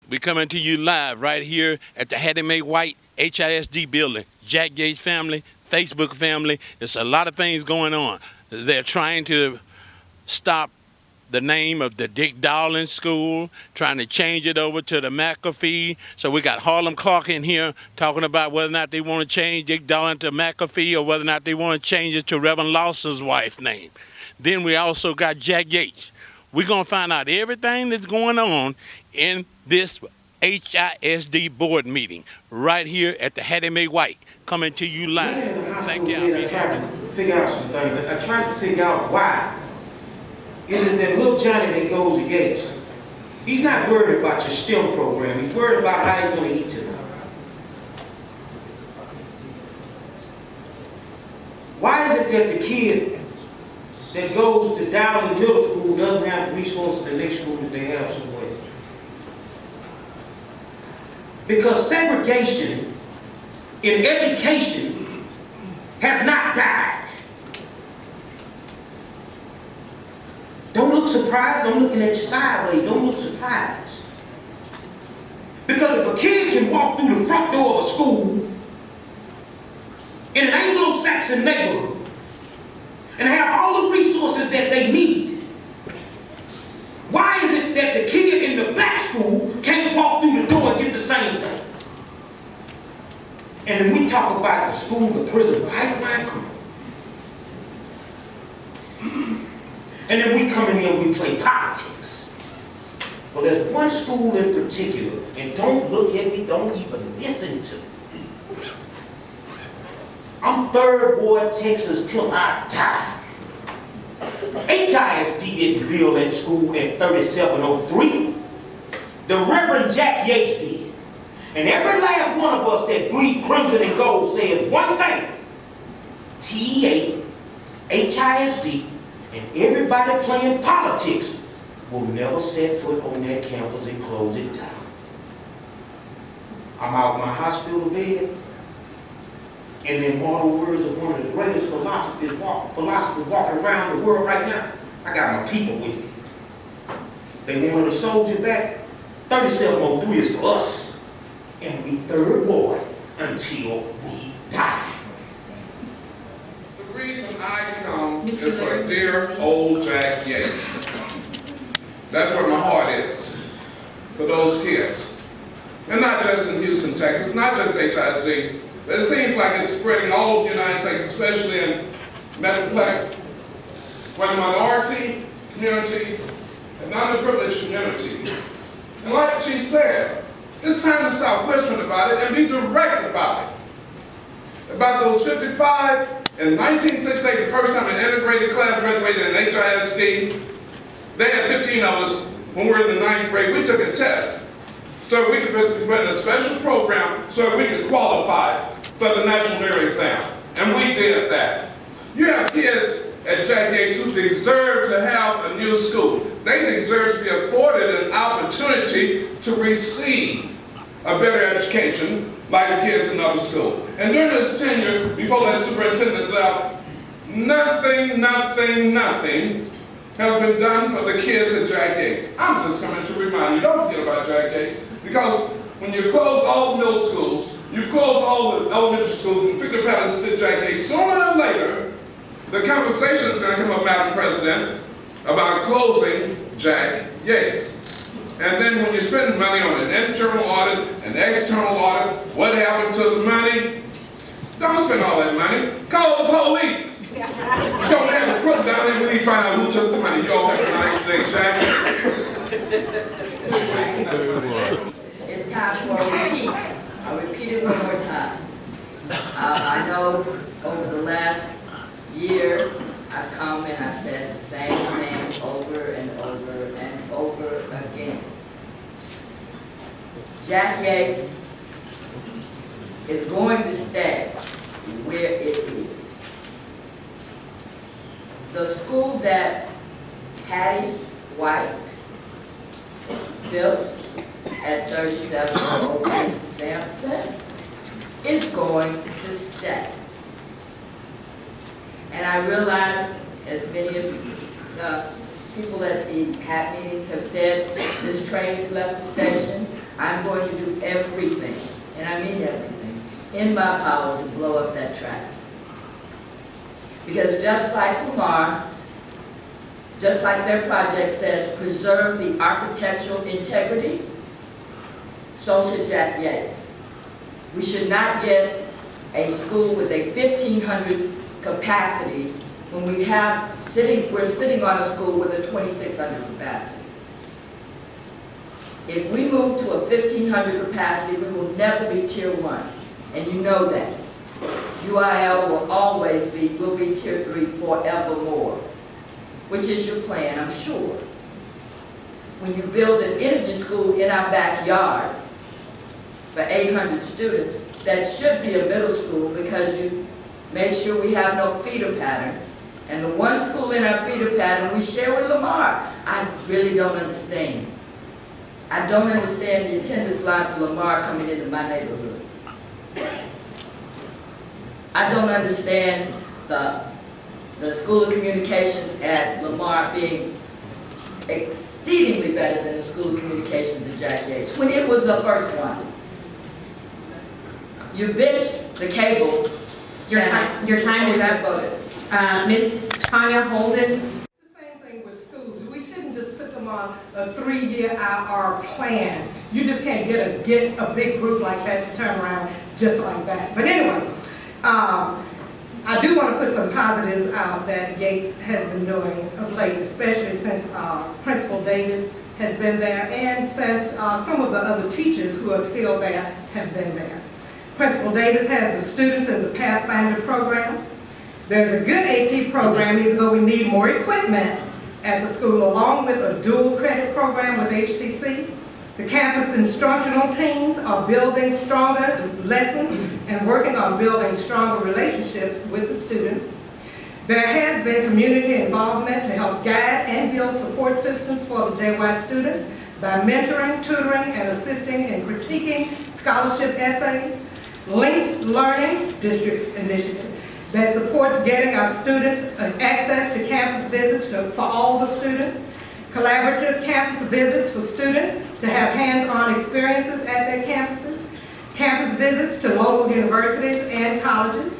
We coming to you live right here at the Hattie Mae White H.I.S.D building. Jack Yates family, Facebook family. There's a lot of things going on. They're trying to stop the name of the Dick Dowling School, trying to change it over to the McAfee. So we got Harlem Clark in here talking about whether or not they want to change Dick Dowling to McAfee or whether or not they want to change it to Reverend Lawson's wife's name. Then we also got Jack Yates. We're going to find out everything that's going on in this H.I.S.D board meeting right here at the Hattie Mae White, coming to you live. Thank you. I tried to figure out some things. I tried to figure out why is it that little Johnny that goes to Yates, he's not worried about your STEM program. He's worried about how he's going to eat tonight. Why is it that the kid that goes to Dowling Middle School doesn't have the resources the next school that they have somewhere? Because segregation in education has not died. Don't look surprised. I'm looking at you sideways. Don't look surprised. Because if a kid can walk through the front door of a school in an Anglo-Saxon neighborhood and have all the resources that they need, why is it that the kid in the black school can't walk through the door and get the same thing? And then we talk about the school to prison pipeline crew. And then we come in here and we play politics. Well, there's one school in particular, and don't look at me, don't even listen to me. I'm third ward Texas till I die. H.I.S.D didn't build that school in 3703. The Reverend Jack Yates did. And every last one of us that breathe crimson and gold says one thing. T.A., H.I.S.D, and everybody playing politics will never set foot on that campus and close it down. I'm out my hospital bed, and the immortal words of one of the greatest philosophers walking around the world right now. I got my people with me. They wanted a soldier back. 3703 is for us, and we third ward until we die. The reason I come is for dear old Jack Yates. That's where my heart is, for those kids. And not just in Houston, Texas, not just H.I.S.D, but it seems like it's spreading all over the United States, especially in Metroplex, where the minority communities and underprivileged communities. And like she said, it's time to stop whispering about it and be direct about it. About those 55 in 1968, the first time an integrated class graduated in H.I.S.D, they had 15 of us when we were in the 9th grade. We took a test so we could put in a special program so we could qualify for the national merit exam. And we did that. You have kids at Jack Yates who deserve to have a new school. They deserve to be afforded an opportunity to receive a better education like the kids in other schools. And during this tenure, before that superintendent left, nothing has been done for the kids at Jack Yates. I'm just coming to remind you, don't forget about Jack Yates, because when you close all the middle schools, you close all the elementary schools and pick the patterns at Jack Yates, sooner or later, the conversation is going to come up, Madam President, about closing Jack Yates. And then when you spend money on an internal audit, an external audit, what happened to the money? Don't spend all that money. Call the police. Don't have a crook down there when you find out who took the money. You all have a nice day, Jack. It's time for a repeat. I'll repeat it one more time. I know over the last year, I've come and I've said the same thing over and over and over again. Jack Yates is going to stay where it is. The school that Hattie White built at 3708 Sampson is going to stay. And I realize, as many of the people at the CAT meetings have said, this train has left the station. I'm going to do everything, and I mean everything, in my power to blow up that track. Because just like Lamar, just like their project says, preserve the architectural integrity, so should Jack Yates. We should not get a school with a 1,500 capacity when we're sitting on a school with a 2,600 capacity. If we move to a 1,500 capacity, we will never be tier 1, and you know that. UIL will be tier 3 forevermore, which is your plan, I'm sure. When you build an energy school in our backyard for 800 students, that should be a middle school because you made sure we have no feeder pattern. And the one school in our feeder pattern we share with Lamar. I really don't understand. I don't understand the attendance line for Lamar coming into my neighborhood. I don't understand the School of Communications at Lamar being exceedingly better than the School of Communications at Jack Yates, when it was the first one. You benched the cable. Your time is up. Ms. Tanya Holden. The same thing with schools. We shouldn't just put them on a 3-year IR plan. You just can't get a big group like that to turn around just like that. But anyway, I do want to put some positives out that Yates has been doing of late, especially since Principal Davis has been there and since some of the other teachers who are still there have been there. Principal Davis has the students in the Pathfinder program. There's a good AT program, even though we need more equipment at the school, along with a dual credit program with HCC. The campus instructional teams are building stronger lessons and working on building stronger relationships with the students. There has been community involvement to help guide and build support systems for the JY students by mentoring, tutoring, and assisting in critiquing scholarship essays. Linked Learning District Initiative that supports getting our students access to campus visits for all the students. Collaborative campus visits for students to have hands-on experiences at their campuses. Campus visits to local universities and colleges.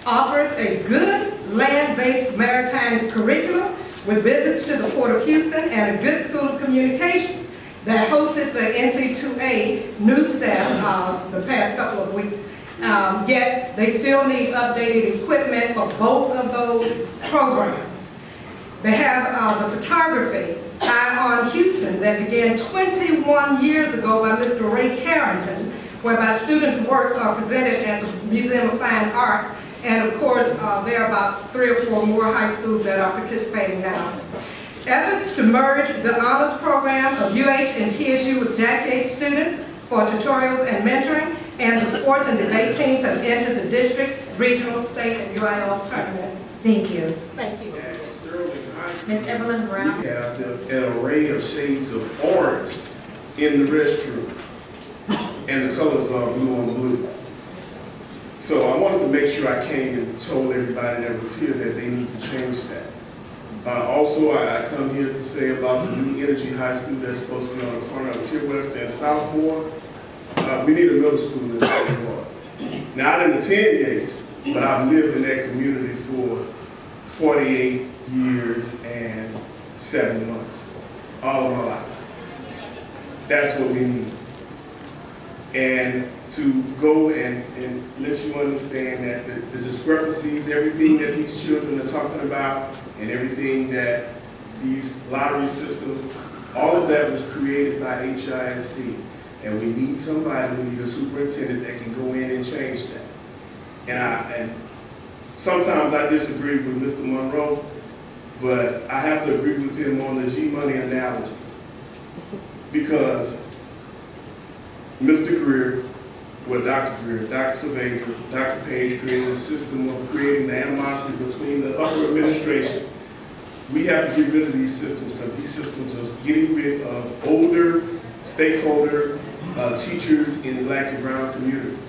Offers a good land-based maritime curriculum with visits to the Port of Houston and a good School of Communications that hosted the NC2A new staff the past couple of weeks. Yet they still need updated equipment for both of those programs. They have the photography, Eye on Houston, that began 21 years ago by Mr. Ray Carrington, whereby students' works are presented at the Museum of Fine Arts. And of course, there are about 3 or 4 more high schools that are participating now. Efforts to merge the honors program of UH and TSU with Jack Yates students for tutorials and mentoring, and the sports and debate teams have entered the district, regional, state, and UIL tournaments. Thank you. Thank you. Ms. Evelyn Brown. We have an array of shades of orange in the restroom, and the colors are blue on blue. So I wanted to make sure I came and told everybody that was here that they need to change that. Also, I come here to say about the new Energy High School that's supposed to be on the corner of Tier West and Southmore. We need a middle school in Southmore. Now, I didn't attend Yates, but I've lived in that community for 48 years and 7 months, all of my life. That's what we need. And to go and let you understand that the discrepancies, everything that these children are talking about, and everything that these lottery systems, all of that was created by H.I.S.D. And we need somebody, we need a superintendent that can go in and change that. And sometimes I disagree with Mr. Monroe, but I have to agree with him on the G-Money analogy. Because Mr. Greer, well, Dr. Greer, Dr. Sylvester, Dr. Page created a system of creating the animosity between the upper administration. We have to get rid of these systems because these systems are getting rid of older stakeholder teachers in Black and brown communities.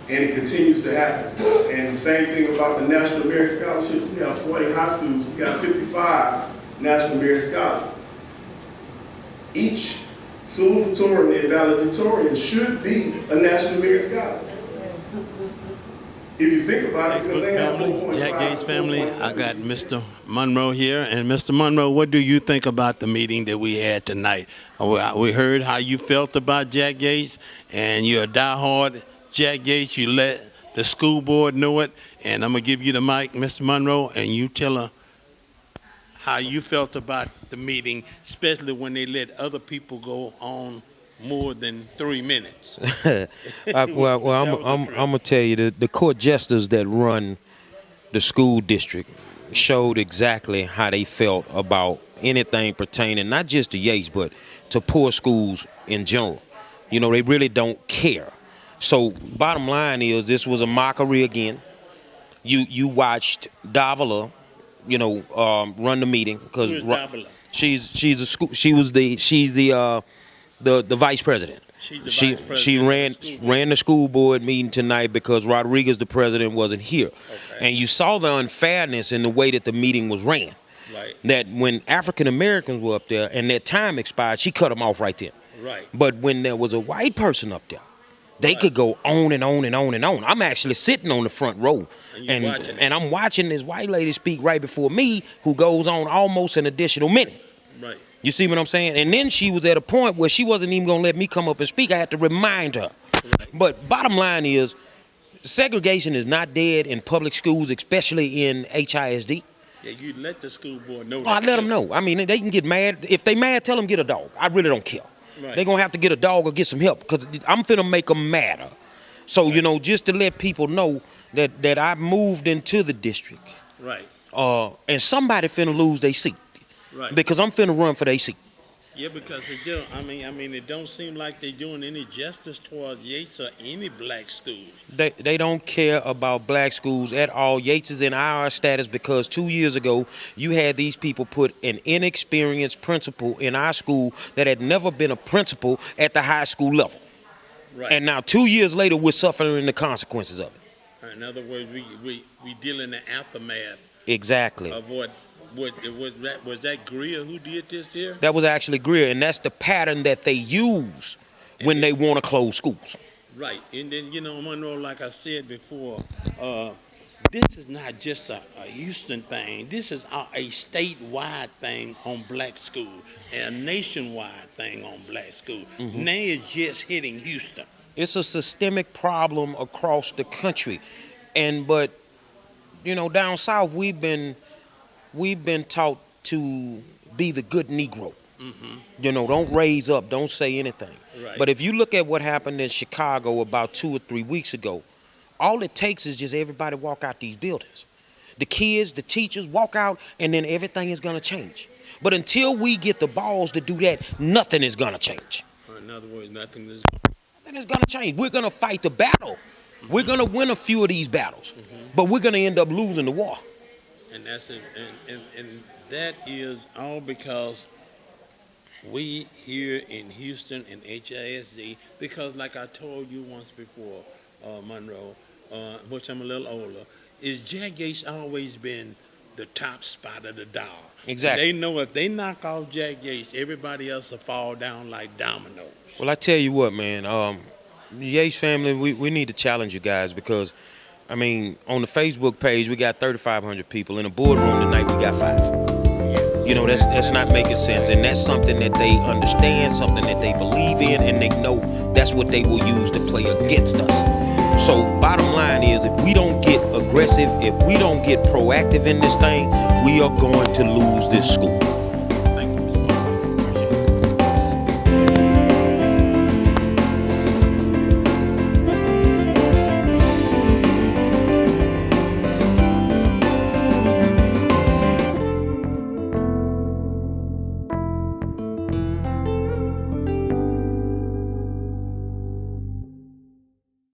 And it continues to happen. And the same thing about the National Merit Scholarships. We have 40 high schools, we got 55 National Merit Scholarships. Each salutatorian and valedictorian should be a National Merit Scholar. If you think about it, because Facebook they have family, 4.5 Jack Gates family, I 4.7. got Mr. Monroe here. And Mr. Monroe, what do you think about the meeting that we had tonight? We heard how you felt about Jack Gates, and you're a diehard Jack Gates. You let the school board know it. And I'm going to give you the mic, Mr. Monroe, and you tell her how you felt about the meeting, especially when they let other people go on more than 3 minutes. Well, I'm gonna tell you, the court jesters that run the school district showed exactly how they felt about anything pertaining not just to Yates but to poor schools in general. You know, they really don't care. So bottom line is, this was a mockery again. You watched Davila, run the meeting because she's the vice president. She ran the school board meeting tonight because Rodriguez, the president, wasn't here. Okay. And you saw the unfairness in the way that the meeting was ran. Right. That when African Americans were up there and their time expired, she cut them off right there. Right. But when there was a white person up there, they could go on and on and on and on. I'm actually sitting on the front row, and I'm watching this white lady speak right before me, who goes on almost an additional minute. Right. You see what I'm saying? And then she was at a point where she wasn't even going to let me come up and speak. I had to remind her. Right. But bottom line is, segregation is not dead in public schools, especially in H.I.S.D. Yeah, you let the school board know. I let them know. I mean, they can get mad. If they mad, tell them get a dog. I really don't care. Right. They're going to have to get a dog or get some help because I'm finna make them madder. So, right. Just to let people know that I've moved into the district. Right. And somebody finna lose their seat. Right. Because I'm finna run for their seat. Yeah, because it don't seem like they're doing any justice towards Yates or any black schools. They don't care about black schools at all. Yates is in our status because 2 years ago you had these people put an inexperienced principal in our school that had never been a principal at the high school level. Right. And now 2 years later we're suffering the consequences of it. In other words, we deal in the aftermath. Exactly. Of what was that Greer who did this here? That was actually Greer, and that's the pattern that they use when they want to close schools. Right, and then Monroe, like I said before, this is not just a Houston thing. This is a statewide thing on black schools and a nationwide thing on black schools. Mm-hmm. Now it's just hitting Houston. It's a systemic problem across the country, but down south we've been taught to be the good Negro. Mm-hmm. Don't raise up, don't say anything. Right. But if you look at what happened in Chicago about 2 or 3 weeks ago, all it takes is just everybody walk out these buildings. The kids, the teachers walk out, and then everything is going to change. But until we get the balls to do that, nothing is going to change. In other words, nothing is going to change. We're going to fight the battle. Mm-hmm. We're going to win a few of these battles, but we're going to end up losing the war. And that's it, and that is all because we here in Houston and H.I.S.D. because like I told you once before, Monroe, which I'm a little older, is Jack Yates always been the top spot of the dial. Exactly. They know if they knock off Jack Yates, everybody else will fall down like dominoes. Well, I tell you what, man, the Yates family, we need to challenge you guys because on the Facebook page, we got 3,500 people. In the boardroom tonight, we got 5. That's not making sense. And that's something that they understand, something that they believe in, and they know that's what they will use to play against us. So bottom line is, if we don't get aggressive, if we don't get proactive in this thing, we are going to lose this school.